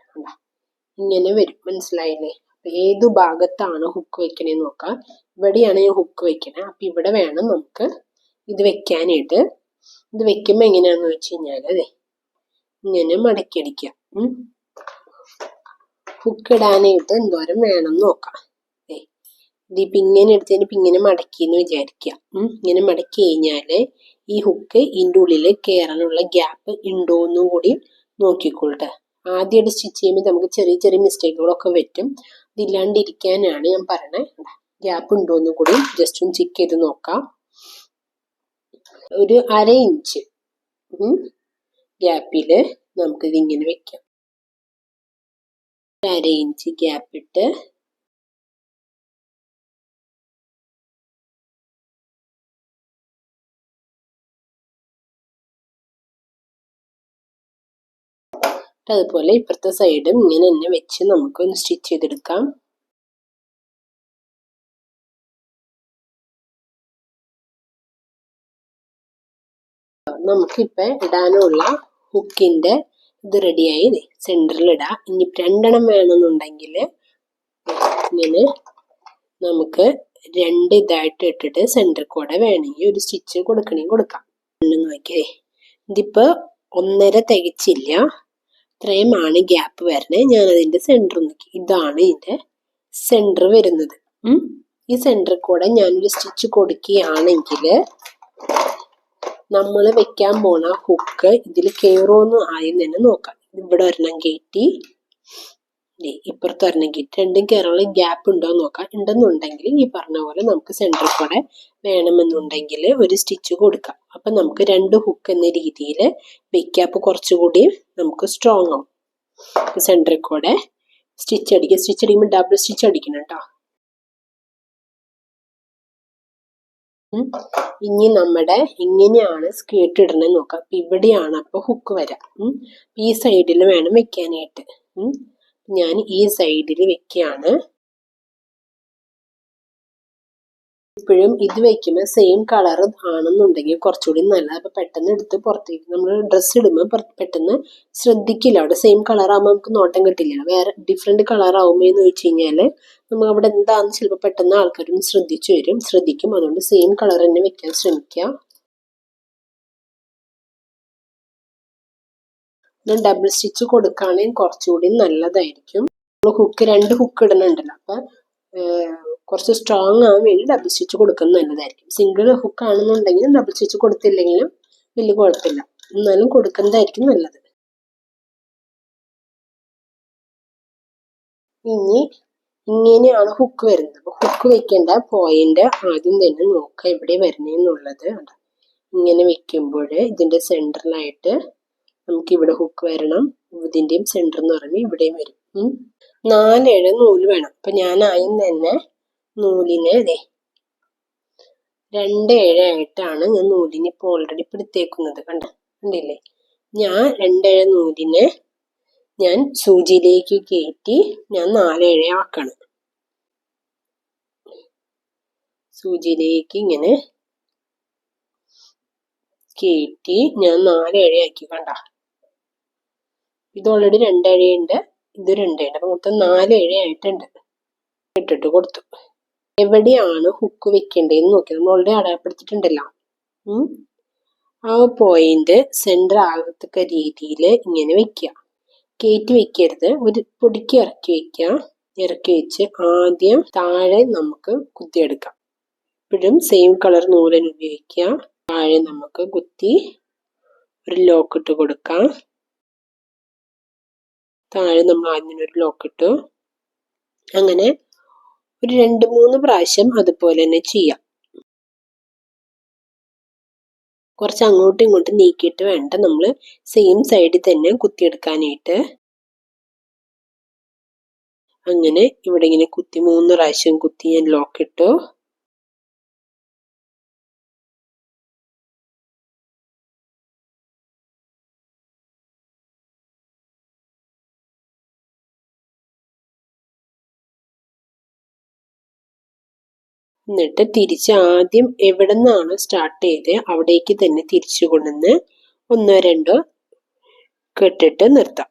ഇങ്ങനെ വരും. മനസ്സിലായില്ലേ? ഏതു ഭാഗത്താണ് ഹുക്ക് വെക്കണേന്ന് നോക്കാം. ഇവിടെയാണ് ഞാൻ ഹുക്ക് വെക്കണേ. അപ്പൊ ഇവിടെ വേണം നമുക്ക് ഇത് വെക്കാനായിട്ട്. ഇത് വെക്കുമ്പോ എങ്ങനെയാന്ന് വെച്ച് കഴിഞ്ഞാല് അതെ ഇങ്ങനെ മടക്കി അടിക്കാം. ഹുക്ക് ഇടാനായിട്ട് എന്തോരം വേണം നോക്കാം. ഇതിപ്പോ ഇങ്ങനെ എടുത്തതിന് ഇങ്ങനെ മടക്കിന്ന് വിചാരിക്കാം. ഇങ്ങനെ മടക്കി കഴിഞ്ഞാല് ഈ ഹുക്ക് ഇതിൻ്റെ ഉള്ളിൽ കയറാനുള്ള ഗ്യാപ്പ് ഉണ്ടോന്നും കൂടി നോക്കിക്കൊള്ളട്ടെ. ആദ്യമായിട്ട് സ്റ്റിച്ച് ചെയ്യുമ്പോൾ നമുക്ക് ചെറിയ ചെറിയ മിസ്റ്റേക്കുകളൊക്കെ പറ്റും. ഇതില്ലാണ്ടിരിക്കാനാണ് ഞാൻ പറയണേ. ഗ്യാപ്പ് ഉണ്ടോന്നും കൂടി ജസ്റ്റ് ഒന്ന് ചെക്ക് ചെയ്ത് നോക്കാം. ഒരു 1/2 ഇഞ്ച് ഗ്യാപ്പില് നമുക്കിത് ഇങ്ങനെ വെക്കാം. 1/2 ഇഞ്ച് ഗ്യാപ്പ് ഇട്ട് അതുപോലെ ഇപ്പുറത്തെ സൈഡും ഇങ്ങനെ തന്നെ വെച്ച് നമുക്കൊന്ന് സ്റ്റിച്ച് ചെയ്തെടുക്കാം. നമുക്കിപ്പോൾ ഇടാനുള്ള ഹുക്കിന്റെ ഇത് റെഡിയായി. സെന്ററിൽ ഇടാം. ഇനി 2 എണ്ണം വേണമെന്നുണ്ടെങ്കിൽ ഇങ്ങനെ നമുക്ക് 2 ഇതായിട്ട് ഇട്ടിട്ട് സെന്ററിൽ കൂടെ വേണമെങ്കിൽ ഒരു സ്റ്റിച്ച് കൊടുക്കണമെങ്കിൽ കൊടുക്കാം. നോക്കിയേ, ഇതിപ്പോ 1.5 തികച്ചില്ല. ഇത്രയുമാണ് ഗ്യാപ്പ് വരണേ. ഞാൻ അതിന്റെ സെന്റർ നോക്കി, ഇതാണ് ഇതിന്റെ സെന്റർ വരുന്നത്. ഈ സെന്ററിൽ കൂടെ ഞാനൊരു സ്റ്റിച്ച് കൊടുക്കുകയാണെങ്കിൽ നമ്മൾ വെക്കാൻ പോണ ഹുക്ക് ഇതിൽ കയറുമെന്ന് ആദ്യം തന്നെ നോക്കാം. ഇവിടെ ഒരെണ്ണം കയറ്റി, ഇപ്പുറത്ത് ഒരെണ്ണം കയറ്റി, രണ്ടും കയറാനുള്ള ഗ്യാപ്പ് ഉണ്ടോ എന്ന് നോക്കാം. ഉണ്ടെന്നുണ്ടെങ്കിൽ ഈ പറഞ്ഞ പോലെ നമുക്ക് സെന്ററിൽ കൂടെ വേണമെന്നുണ്ടെങ്കിൽ ഒരു സ്റ്റിച്ച് കൊടുക്കാം. അപ്പൊ നമുക്ക് രണ്ട് ഹുക്ക് എന്ന രീതിയിൽ വെക്കാം. അപ്പൊ കുറച്ചുകൂടി നമുക്ക് സ്ട്രോങ് ആവും. സെന്ററിൽ കൂടെ സ്റ്റിച്ച് അടിക്കുമ്പോൾ ഡബിൾ സ്റ്റിച്ച് അടിക്കണം കേട്ടോ. ഇനി നമ്മുടെ എങ്ങനെയാണ് സ്കേർട്ട് ഇടണമെന്ന് നോക്കാം. അപ്പൊ ഇവിടെയാണ് അപ്പൊ ഹുക്ക് വരാം. ഈ സൈഡിൽ വേണം വെക്കാനായിട്ട്. ഞാൻ ഈ സൈഡിൽ വെക്കുകയാണ്. ഇപ്പോഴും ഇത് വെക്കുമ്പോൾ സെയിം കളർ ആണെന്നുണ്ടെങ്കിൽ കുറച്ചുകൂടി നല്ലത്. അപ്പൊ പെട്ടെന്ന് എടുത്ത് പുറത്തേക്ക് നമ്മൾ ഡ്രസ്സ് ഇടുമ്പോൾ പെട്ടെന്ന് ശ്രദ്ധിക്കില്ല. അവിടെ സെയിം കളർ ആകുമ്പോൾ നമുക്ക് നോട്ടം കിട്ടില്ല. വേറെ ഡിഫറെന്റ് കളർ ആവുമ്പോൾ എന്ന് വെച്ച് കഴിഞ്ഞാല് നമ്മൾ അവിടെ എന്താണെന്ന് ചിലപ്പോൾ പെട്ടെന്ന് ആൾക്കാരൊന്ന് ശ്രദ്ധിക്കും. അതുകൊണ്ട് സെയിം കളർ തന്നെ വെക്കാൻ ശ്രമിക്കുക. ഡബിൾ സ്റ്റിച്ച് കൊടുക്കുകയാണെങ്കിൽ കുറച്ചുകൂടി നല്ലതായിരിക്കും. ഹുക്ക് രണ്ട് ഹുക്ക് ഇടുന്നുണ്ടല്ലോ, അപ്പൊ കുറച്ച് സ്ട്രോങ് ആവാൻ വേണ്ടി ഡബിൾ സ്റ്റിച്ച് കൊടുക്കുന്നത് നല്ലതായിരിക്കും. സിംഗിൾ ഹുക്ക് ആണെന്നുണ്ടെങ്കിൽ ഡബിൾ സ്റ്റിച്ച് കൊടുത്തില്ലെങ്കിലും വലിയ കുഴപ്പമില്ല, എന്നാലും കൊടുക്കുന്നതായിരിക്കും നല്ലത്. ഇനി ഇങ്ങനെയാണ് ഹുക്ക് വരുന്നത്. അപ്പൊ ഹുക്ക് വെക്കേണ്ട പോയിന്റ് ആദ്യം തന്നെ നോക്കാം എവിടെ വരണേന്നുള്ളത്. ഇങ്ങനെ വെക്കുമ്പോൾ ഇതിന്റെ സെന്ററിലായിട്ട് നമുക്ക് ഇവിടെ ഹുക്ക് വരണം. ഇതിന്റെയും സെന്റർ എന്ന് പറയുമ്പോൾ ഇവിടെയും വരും. 4 നൂല് വേണം. അപ്പൊ ഞാൻ ആദ്യം തന്നെ നൂലിനെ 2 ആയിട്ടാണ് ഞാൻ നൂലിനെ ഇപ്പോൾ ഓൾറെഡി എടുത്തേക്കുന്നത്. കണ്ടില്ലേ? ഞാൻ 2 നൂലിനെ ഞാൻ സൂചിയിലേക്ക് കയറ്റി ഞാൻ 4 ആക്കണം. സൂചിയിലേക്ക് ഇങ്ങനെ കയറ്റി ഞാൻ 4 ആക്കി. ഇത് ഓൾറെഡി 2 ഉണ്ട്, ഇത് 2 അപ്പൊ മൊത്തം 4 ആയിട്ടുണ്ട്. ഇട്ടിട്ട് കൊടുത്തു. എവിടെയാണ് ഹുക്ക് വെക്കേണ്ടതെന്ന് നോക്കി നമ്മൾ ഓൾറെഡി അടയാളപ്പെടുത്തിയിട്ടുണ്ടല്ലോ. ആ പോയിന്റ് സെന്റർ ആകത്തക്ക രീതിയിൽ ഇങ്ങനെ വെക്കുക. കയറ്റി വെക്കരുത്, ഒരു പൊടിക്ക് ഇറക്കി വെക്കുക. ഇറക്കി വെച്ച് ആദ്യം താഴെ നമുക്ക് കുത്തിയെടുക്കാം. ഇപ്പോഴും സെയിം കളർ നൂലൻ ഉപയോഗിക്കുക. താഴെ നമുക്ക് കുത്തി ഒരു ലോക്ക് ഇട്ട് കൊടുക്കാം. താഴെ നമ്മൾ ആദ്യം ഒരു ലോക്ക് ഇട്ടു. അങ്ങനെ ഒരു 2-3 പ്രാവശ്യം അതുപോലെ തന്നെ ചെയ്യാം. കുറച്ച് അങ്ങോട്ടും ഇങ്ങോട്ടും നീക്കിയിട്ട് വേണ്ട നമ്മൾ സെയിം സൈഡിൽ തന്നെ കുത്തിയെടുക്കാനായിട്ട്. അങ്ങനെ ഇവിടെ ഇങ്ങനെ കുത്തി 3 പ്രാവശ്യം കുത്തി ഞാൻ ലോക്ക് ഇട്ടു. എന്നിട്ട് തിരിച്ച് ആദ്യം എവിടെ നിന്നാണ് സ്റ്റാർട്ട് ചെയ്ത് അവിടേക്ക് തന്നെ തിരിച്ചു കൊണ്ടുവന്ന് 1-2 കെട്ടിട്ട് നിർത്താം.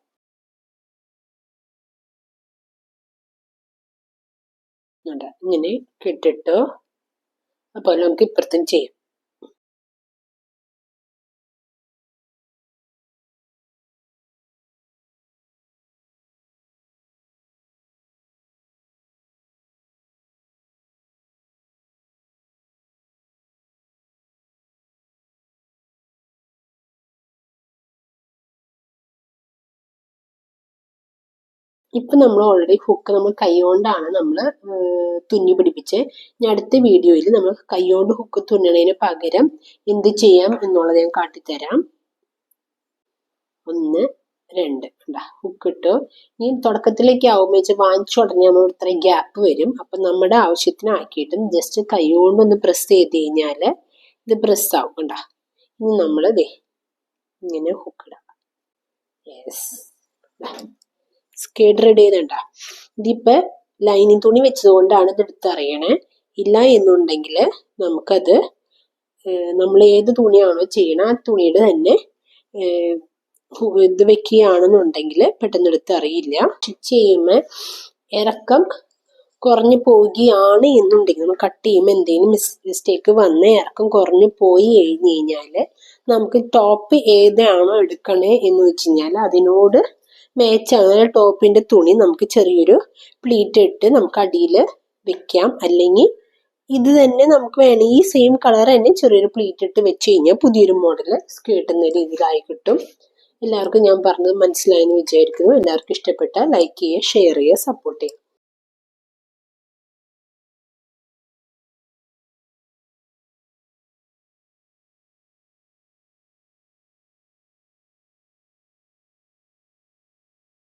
ഇങ്ങനെ കെട്ടിട്ട് അപ്പോൾ നമുക്ക് ഇപ്പുറത്തും ചെയ്യാം. ഇപ്പൊ നമ്മൾ ഓൾറെഡി ഹുക്ക് നമ്മൾ കൈകൊണ്ടാണ് നമ്മൾ തുന്നി പിടിപ്പിച്ച്. ഇനി അടുത്ത വീഡിയോയിൽ നമ്മൾ കൈകൊണ്ട് ഹുക്ക് തുന്നണതിന് പകരം എന്ത് ചെയ്യാം എന്നുള്ളത് ഞാൻ കാട്ടിത്തരാം. 1, 2 ഹുക്ക് ഇട്ടു. ഈ തുടക്കത്തിലേക്ക് ആവുമ്പോൾ വാങ്ങിച്ച ഉടനെ നമ്മൾ ഇത്ര ഗ്യാപ്പ് വരും. അപ്പൊ നമ്മുടെ ആവശ്യത്തിനാക്കിയിട്ട് ജസ്റ്റ് കൈകൊണ്ട് ഒന്ന് പ്രസ് ചെയ്ത് കഴിഞ്ഞാല് ഇത് പ്രസ് ആവും. ഇനി നമ്മൾ ഇങ്ങനെ ഹുക്ക് ഇടാം. സ്കേർട്ട് റെഡി ചെയ്യുന്നുണ്ട. ഇതിപ്പോ ലൈനിങ് തുണി വെച്ചതുകൊണ്ടാണ് ഇത് എടുത്തറിയണേ. ഇല്ല എന്നുണ്ടെങ്കിൽ നമുക്കത് നമ്മൾ ഏത് തുണിയാണോ ചെയ്യണ ആ തുണിയുടെ തന്നെ ഇത് വെക്കുകയാണെന്നുണ്ടെങ്കിൽ പെട്ടെന്ന് എടുത്തറിയില്ല. സ്റ്റിച്ച് ചെയ്യുമ്പോൾ ഇറക്കം കുറഞ്ഞു പോവുകയാണ് എന്നുണ്ടെങ്കിൽ നമ്മൾ കട്ട് ചെയ്യുമ്പോൾ എന്തെങ്കിലും മിസ്റ്റേക്ക് വന്ന് ഇറക്കം കുറഞ്ഞു പോയി കഴിഞ്ഞ് കഴിഞ്ഞാൽ നമുക്ക് ടോപ്പ് ഏതാണോ എടുക്കണേ എന്ന് വെച്ച് കഴിഞ്ഞാൽ അതിനോട് മാച്ചാണ്. അങ്ങനെ ടോപ്പിന്റെ തുണി നമുക്ക് ചെറിയൊരു പ്ലീറ്റ് ഇട്ട് നമുക്ക് അടിയിൽ വെക്കാം. അല്ലെങ്കിൽ ഇത് തന്നെ നമുക്ക് വേണമെങ്കിൽ ഈ സെയിം കളർ തന്നെ ചെറിയൊരു പ്ലീറ്റ് ഇട്ട് വെച്ച് കഴിഞ്ഞാൽ പുതിയൊരു മോഡൽ സ്കേർട്ട് എന്ന രീതിയിലായി കിട്ടും. എല്ലാവർക്കും ഞാൻ പറഞ്ഞത് മനസ്സിലായെന്ന് വിചാരിക്കുന്നു. എല്ലാവർക്കും ഇഷ്ടപ്പെട്ടാൽ ലൈക്ക് ചെയ്യുക, ഷെയർ ചെയ്യുക, സപ്പോർട്ട് ചെയ്യുക.